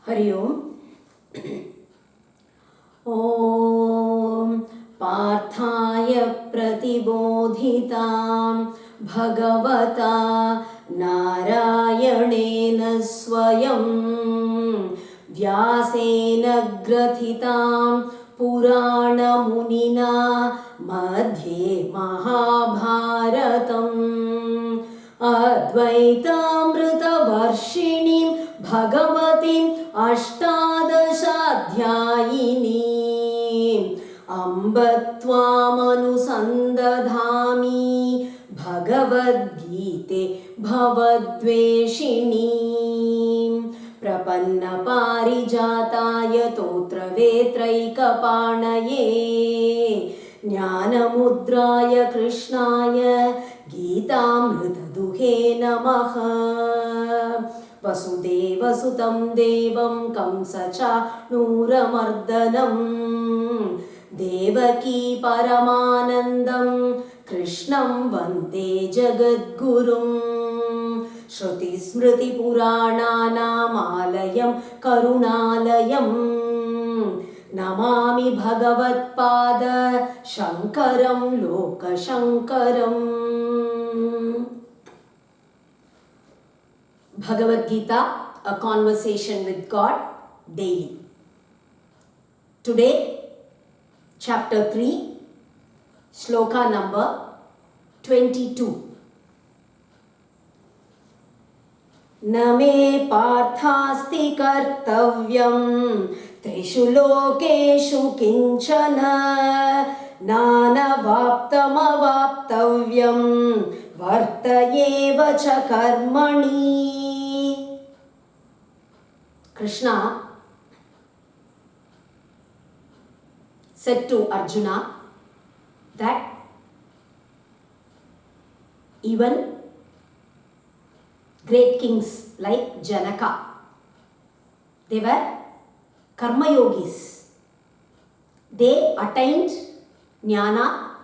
हरि ओम। ॐ पार्थाय प्रतिबोधितां भगवता नारायणेन स्वयं व्यासेन ग्रथितां पुराणमुनिना मध्ये महाभारतम् अद्वैतामृतवर्षिणीं भगवतीम् अष्टादशाध्यायिनीम् अम्ब त्वामनुसन्दधामि भगवद्गीते भवद्वेषिणीम् प्रपन्नपारिजाताय तोत्रवेत्रैकपाणये ज्ञानमुद्राय कृष्णाय गीतामृतदुहे नमः। वसुदेवसुतं देवं कंसचाणूरमर्दनं देवकी परमानन्दं कृष्णं वन्दे जगद्गुरुं। श्रुतिस्मृतिपुराणानामालयं करुणालयं नमामि भगवत्पाद शङ्करं लोकशङ्करम्। Bhagavad Gita, a conversation with God daily. Today, chapter 3, shloka number 22. न मे पार्थास्ति कर्तव्यं त्रिषु लोकेषु किंचन नानवाप्तमवाप्तव्यं वर्त एव च कर्मणि. Krishna said to Arjuna that even great kings like Janaka, they were karma yogis. They attained jnana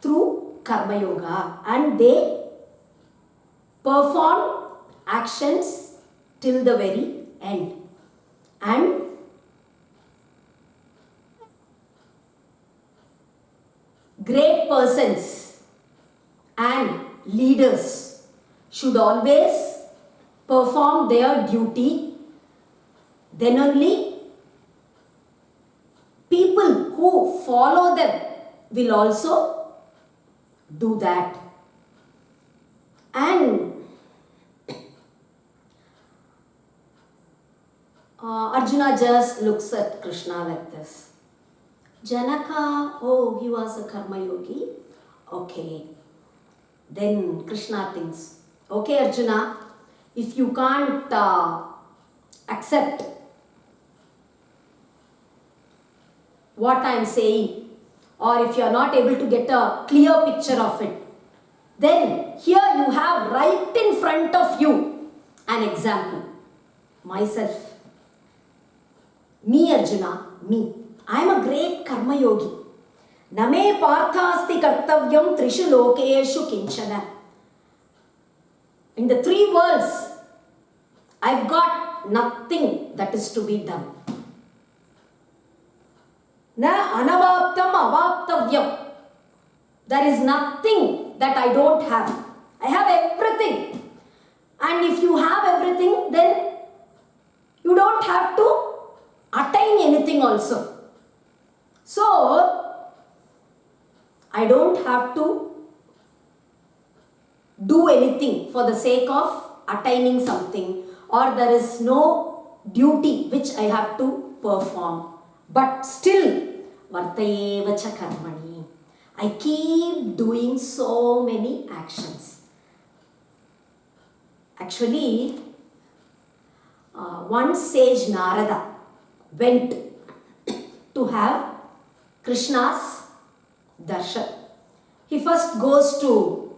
through karma yoga and they performed actions till the very end. And great persons and leaders should always perform their duty. Then only people who follow them will also do that. And Arjuna just looks at Krishna like this. Janaka, oh, he was a karma yogi. Okay. Then Krishna thinks, okay Arjuna, if you can't accept what I am saying, or if you are not able to get a clear picture of it, then here you have right in front of you an example. Myself. Me Arjuna, me. I am a great karma yogi. Name parthasti kartavyam trishu lokeshu kinchana. In the three worlds, I've got nothing that is to be done. Na anavaptam avaptavyam. There is nothing that I don't have. I have everything. And if you have everything, then you don't have to attain anything also. So, I don't have to do anything for the sake of attaining something, or there is no duty which I have to perform. But still, vartayeva cha karmani. I keep doing so many actions. Actually, one sage Narada went to have Krishna's darshan. He first goes to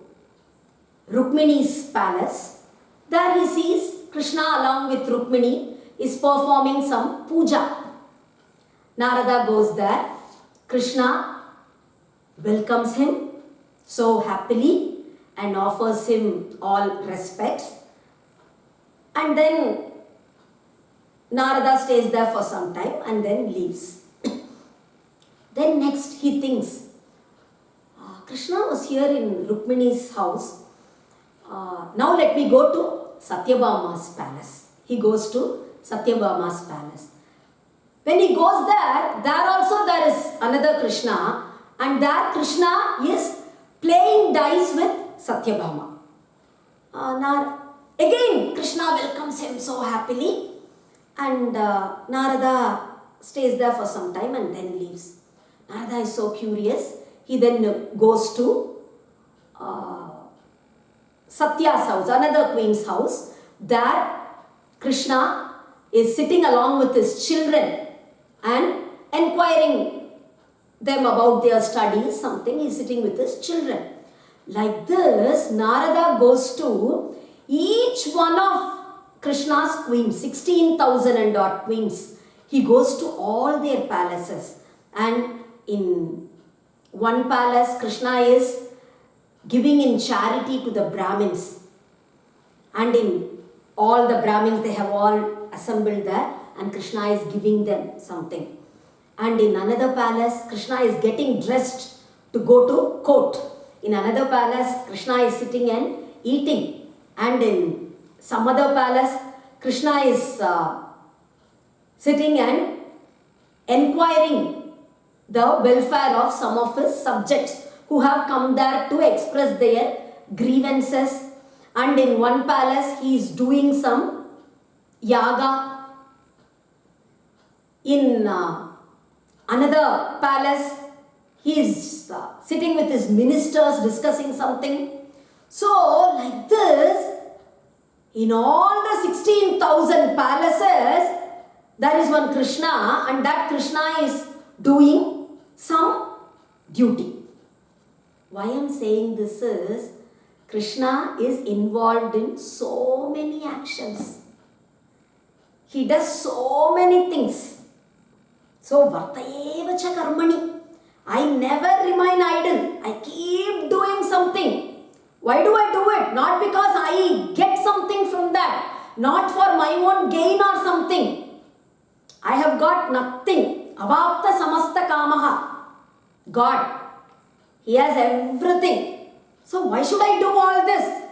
Rukmini's palace. There he sees Krishna along with Rukmini is performing some puja. Narada goes there. Krishna welcomes him so happily and offers him all respects. And then Narada stays there for some time and then leaves. Then next he thinks, Krishna was here in Rukmini's house. Now let me go to Satyabhama's palace. He goes to Satyabhama's palace. When he goes there, there is another Krishna, and there Krishna is playing dice with Satyabhama. Again Krishna welcomes him so happily, and Narada stays there for some time and then leaves. Narada is so curious. He then goes to Satya's house, another queen's house. There Krishna is sitting along with his children and enquiring them about their studies, something. He is sitting with his children. Like this, Narada goes to each one of Krishna's queens, 16,000 and odd queens. He goes to all their palaces, and in one palace Krishna is giving in charity to the Brahmins, and in all the Brahmins, they have all assembled there, and Krishna is giving them something. And in another palace, Krishna is getting dressed to go to court. In another palace, Krishna is sitting and eating. And in some other palace, Krishna is sitting and enquiring the welfare of some of his subjects who have come there to express their grievances. And in one palace, he is doing some yaga. In another palace, he is sitting with his ministers discussing something. So, like this, in all the 16,000 palaces, there is one Krishna, and that Krishna is doing some duty. Why I am saying this is, Krishna is involved in so many actions. He does so many things. So, vartayevacha karmani. I never remain idle. I keep doing something. Why do I do it? Not because I get something from that. Not for my own gain or something. I have got nothing. Avapta samasta kamaha. God. He has everything. So why should I do all this?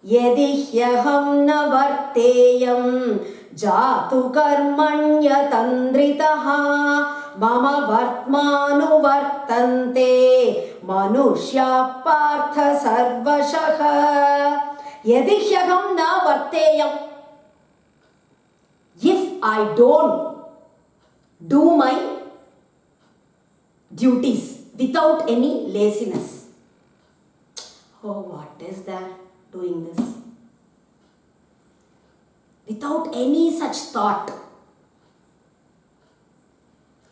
Yedi hyaham na varteyam jatu karmanya tandritaha mama vartmanu vartante manushya partha sarvashaha. Yedi hyaham na varteyam. If I don't do my duties without any laziness. Oh, what is that doing this? Without any such thought.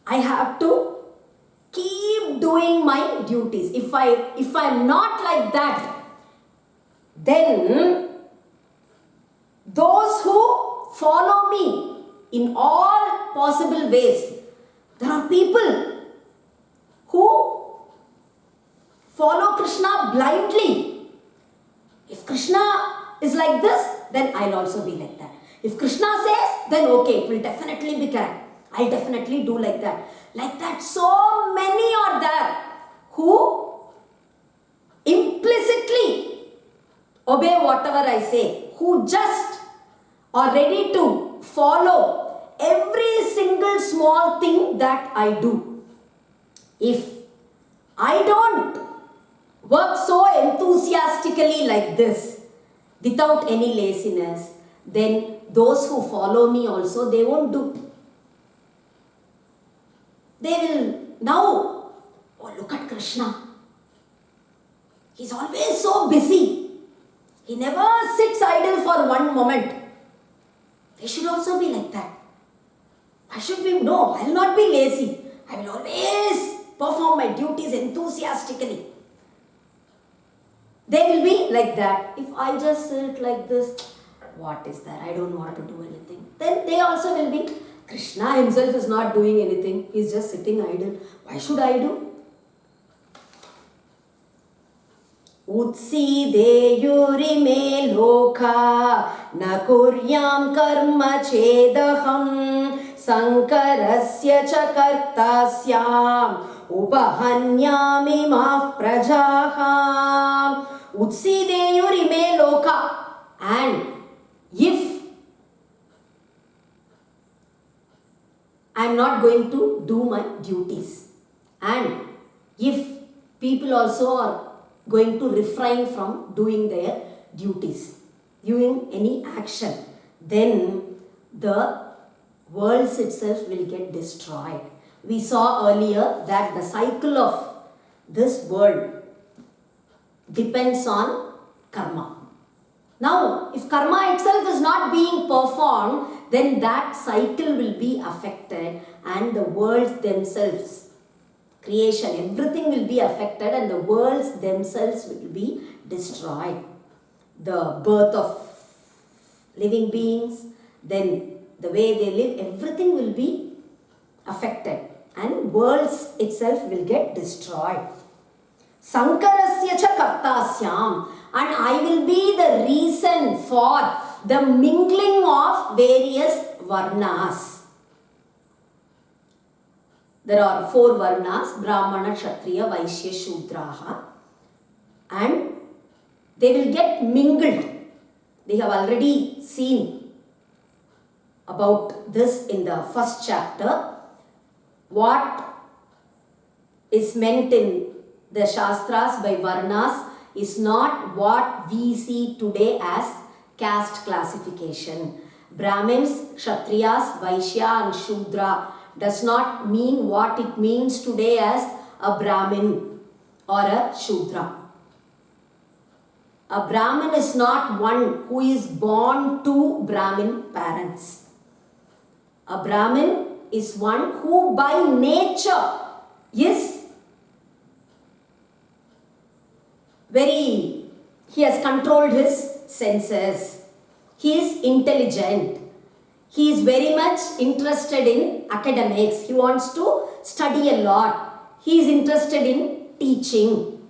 I have to keep doing my duties. If I'm not like that, then those who follow me in all possible ways, there are people who follow Krishna blindly. If Krishna is like this, then I'll also be like that. If Krishna says, then okay, it will definitely be correct. I'll definitely do like that. Like that, so many are there who implicitly obey whatever I say, who just are ready to follow every single small thing that I do. If I don't work so enthusiastically like this, without any laziness, then those who follow me also, they won't do. They will now, oh, look at Krishna. He's always so busy. He never sits idle for one moment. We should also be like that. Why should we? No, I will not be lazy. I will always perform my duties enthusiastically. They will be like that. If I just sit like this, what is that? I don't want to do anything. Then they also will be, Krishna himself is not doing anything. He is just sitting idle. Why should I do? उत्सीदेयुरिमे लोका न कुर्यां कर्म चेदहं शङ्करस्य च कर्ता स्याम् उपहन्यामिमाः प्रजाः. उत्सीदेयुरिमे लोका. And if I am not going to do my duties, and if people also are going to refrain from doing their duties, doing any action, then the world itself will get destroyed. We saw earlier that the cycle of this world depends on karma. Now, if karma itself is not being performed, then that cycle will be affected and the worlds themselves, creation, everything will be affected and the worlds themselves will be destroyed. The birth of living beings, then the way they live, everything will be affected and worlds itself will get destroyed. Sankarasya cha kartasyam, and I will be the reason for the mingling of various varnas. There are 4 varnas, Brahmana, Kshatriya, Vaishya, Shudraha, and they will get mingled. We have already seen about this in the first chapter. What is meant in the Shastras by Varnas is not what we see today as caste classification. Brahmins, Kshatriyas, Vaishya and Shudra does not mean what it means today as a Brahmin or a Shudra. A Brahmin is not one who is born to Brahmin parents. A Brahmin is one who by nature is he has controlled his senses. He is intelligent. He is very much interested in academics. He wants to study a lot. He is interested in teaching.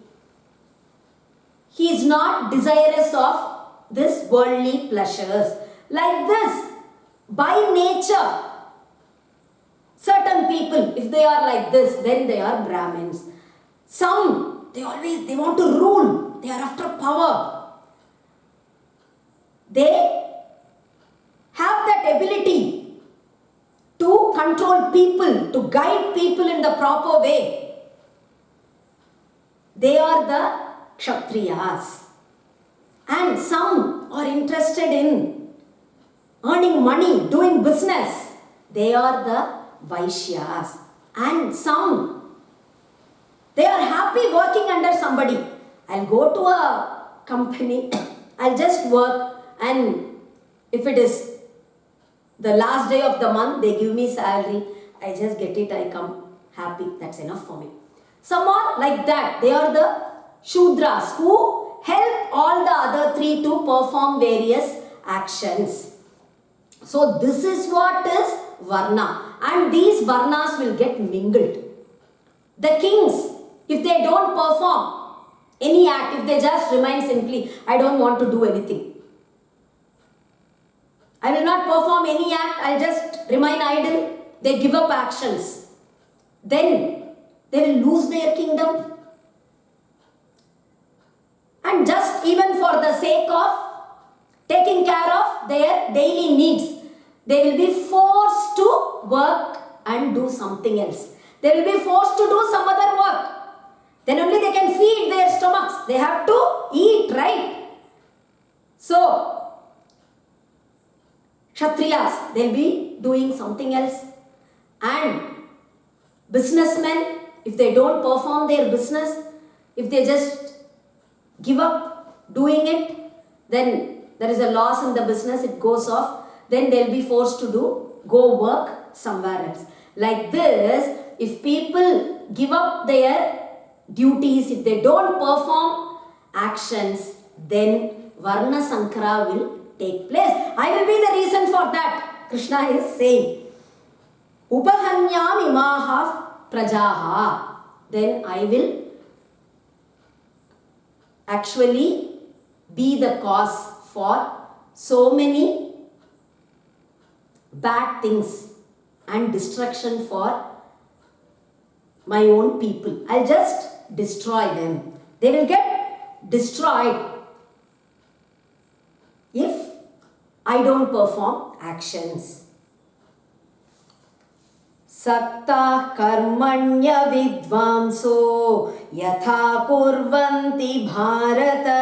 He is not desirous of this worldly pleasures. Like this, by nature, certain people, if they are like this, then they are Brahmins. Some, they want to rule. They are after power. They have that ability to control people, to guide people in the proper way. They are the Kshatriyas. And some are interested in earning money, doing business. They are the Vaishyas. And some, they are happy working under somebody. I'll go to a company, I'll just work, and if it is the last day of the month, they give me salary, I just get it, I come happy, that's enough for me. Some are like that. They are the Shudras who help all the other 3 to perform various actions. So this is what is Varna, and these Varnas will get mingled. The kings, if they don't perform any act, if they just remain simply, I don't want to do anything, I will not perform any act, I'll just remain idle, they give up actions, then they will lose their kingdom. And just even for the sake of taking care of their daily needs, they will be forced to work and do something else. They will be forced to do some other work. Then only they can feed their stomachs. They have to eat, right? So, Kshatriyas, they'll be doing something else. And businessmen, if they don't perform their business, if they just give up doing it, then there is a loss in the business, it goes off, then they'll be forced to go work somewhere else. Like this, if people give up their duties, if they don't perform actions, then Varna Sankara will take place. I will be the reason for that. Krishna is saying, Upahanyam imaha prajaha. Then I actually be the cause for so many bad things and destruction for my own people. I'll just destroy them. They will get destroyed if I don't perform actions. Sakta karmanya vidvamso yatha kurvanti bharata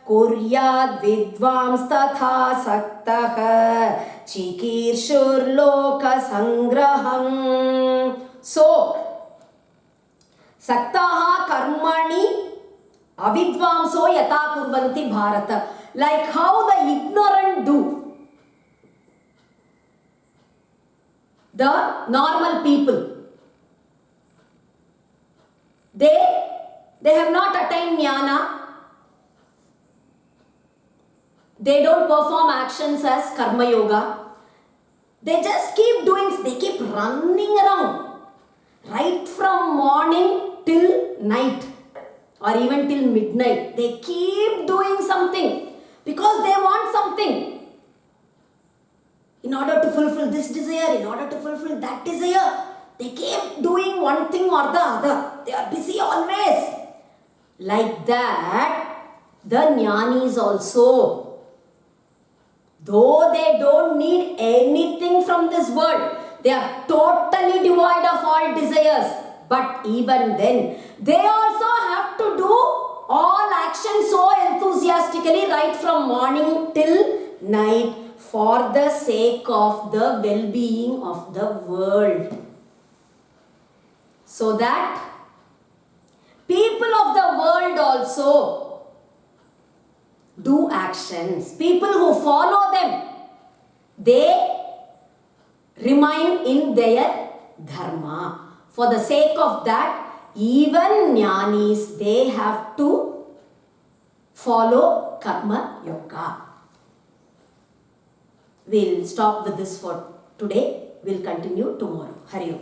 kuryad vidvams tatha saktah chikirshur loka sangraham. So, saktaha karmani avidvamso yatha kurvanti bharata. Like how the ignorant do. The normal people, they have not attained jnana. They don't perform actions as karma yoga. They just keep doing, they keep running around right from morning till night or even till midnight. They keep doing something because they want something. In order to fulfill this desire, in order to fulfill that desire, they keep doing one thing or the other. They are busy always. Like that, the jnanis also, though they don't need anything from this world, they are totally devoid of all desires. But even then, they also have to do all actions so enthusiastically right from morning till night, for the sake of the well-being of the world. So that people of the world also do actions. People who follow them, they remain in their dharma. For the sake of that, even jnanis, they have to follow karma yoga. We'll stop with this for today. We'll continue tomorrow. Hari Om.